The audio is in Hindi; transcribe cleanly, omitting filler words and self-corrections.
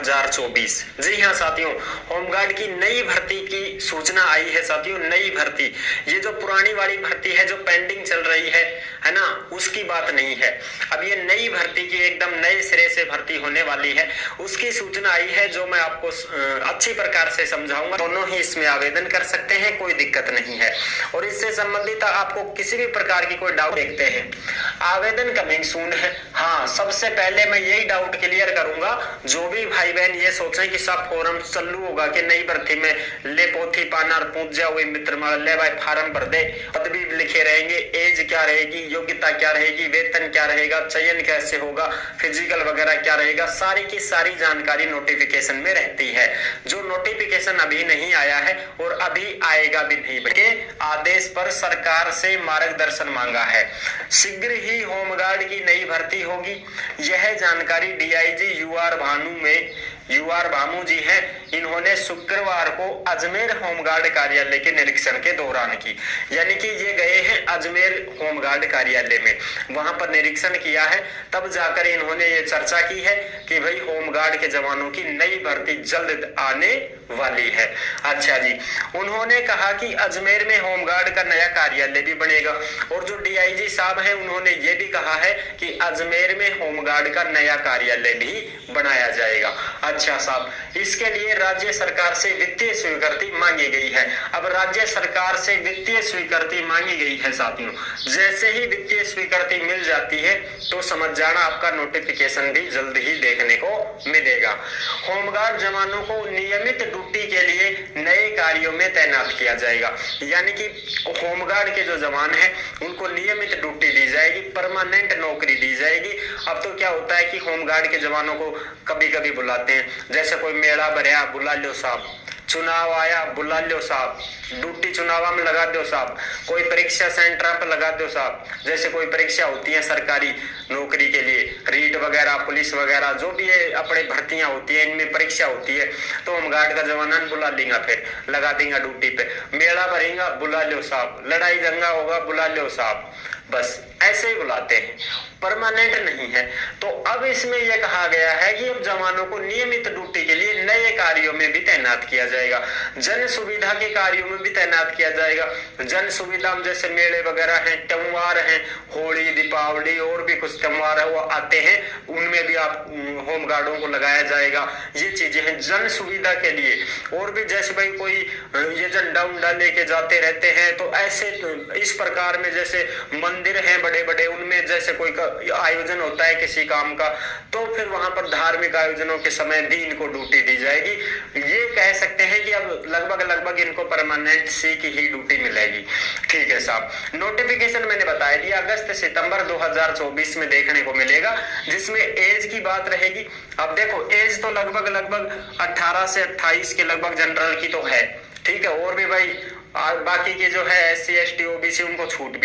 2024। जी हाँ साथियों, होमगार्ड की नई भर्ती की सूचना आई है साथियों। नई भर्ती, ये जो पुरानी वाली भर्ती है जो पेंडिंग चल रही है ना, उसकी बात नहीं है। अब ये नई भर्ती की एकदम नए सिरे से भर्ती होने वाली है, उसकी सूचना आई है जो मैं आपको अच्छी प्रकार से समझाऊंगा। दोनों ही इसमें आवेदन कर सकते हैं, कोई दिक्कत नहीं है। और इससे संबंधित आपको किसी भी प्रकार की कोई डाउट देखते हैं, आवेदन कमिंग सून है। हाँ, सबसे पहले मैं यही डाउट क्लियर करूंगा, जो भी भाई बहन ये सोचे कि सब फॉर्म चालू होगा कि नई भर्ती में ले पोथी पानार पूछ जाओ मित्र ले भाई फार्म भर दे, पदवी लिखे रहेंगे, एज क्या रहेगी, योग्यता क्या रहेगी, वेतन क्या रहेगा, चयन कैसे होगा, फिजिकल वगैरह क्या रहेगा, सारी की सारी जानकारी नोटिफिकेशन में रहती है। जो नोटिफिकेशन अभी नहीं आया है और अभी आएगा भी नहीं, बल्कि आदेश पर सरकार से मार्गदर्शन मांगा है। शीघ्र ही होमगार्ड की नई भर्ती होगी, यह जानकारी डीआईजी यूआर भामू जी हैं। इन्होंने शुक्रवार को अजमेर होमगार्ड कार्यालय के निरीक्षण के दौरान की, यानी कि ये गए हैं अजमेर होमगार्ड कार्यालय में, वहां पर निरीक्षण किया है, तब जाकर इन्होंने ये चर्चा की है कि भाई होमगार्ड के जवानों की नई भर्ती जल्द आने वाली है। अच्छा जी, उन्होंने कहा कि अजमेर में होमगार्ड का नया कार्यालय भी बनेगा, और जो डीआईजी साहब हैं उन्होंने ये भी कहा है कि अजमेर में होमगार्ड का नया कार्यालय भी बनाया जाएगा। अच्छा साहब, इसके लिए राज्य सरकार से वित्तीय स्वीकृति मांगी गई है। अब राज्य सरकार से वित्तीय स्वीकृति मांगी गई है साथियों, जैसे ही वित्तीय स्वीकृति मिल जाती है तो समझ जाना आपका नोटिफिकेशन भी जल्द ही देखने को मिलेगा। होमगार्ड जवानों को नियमित ड्यूटी के लिए नए कार्यों में तैनात किया जाएगा, यानी कि होमगार्ड के जो जवान हैं उनको नियमित ड्यूटी दी जाएगी, परमानेंट नौकरी दी जाएगी। अब तो क्या होता है कि होमगार्ड के जवानों को कभी कभी बुलाते हैं, जैसे कोई मेला भरया बुला लो साहब, चुनाव आया बुला लो साहब, ड्यूटी चुनाव में लगा दो साहब, कोई परीक्षा सेंटर पर लगा दो साहब। जैसे कोई परीक्षा होती है सरकारी नौकरी के लिए, रीट वगैरह, पुलिस वगैरह, जो भी ये अपने भर्तियां होती है, इनमें परीक्षा होती है, तो होमगार्ड का जवान बुला लेंगे, फिर लगा देंगे ड्यूटी पे। मेला भरेगा बुला लो साहब, लड़ाई दंगा होगा बुला लो साहब, बस ऐसे ही बुलाते हैं, परमानेंट नहीं है। तो अब इसमें यह कहा गया है कि अब जवानों को नियमित ड्यूटी के लिए नए कार्यों में भी तैनात किया जाएगा, जन सुविधा के कार्यों में भी तैनात किया जाएगा। जन सुविधा में जैसे मेले वगैरह हैं, त्योहार हैं, होली, दीपावली और भी कुछ त्योहार है वो आते हैं, उनमें भी आप होमगार्डों को लगाया जाएगा। ये चीजें हैं जन सुविधा के लिए। और भी जैसे भाई कोई ये झंडा उंडा लेके जाते रहते हैं, तो ऐसे इस प्रकार में जैसे मंदिर हैं बड़े बड़े, उनमें जैसे कोई आयोजन होता है किसी काम का, तो फिर वहां पर धार्मिक आयोजनों के समय भी इनको ड्यूटी दी जाएगी। ये कह सकते हैं कि अब लगभग इनको परमानेंट सी की ही ड्यूटी मिलेगी। ठीक है साहब, नोटिफिकेशन मैंने बताया दिया अगस्त सितंबर 2024 में देखने को मिलेगा, जिसमें एज की बात रहेगी। अब देखो एज तो लगभग 18 से 28 के लगभग जनरल की तो है, ठीक है, और भी भाई बाकी के जो है SC ST OBC उनको छूट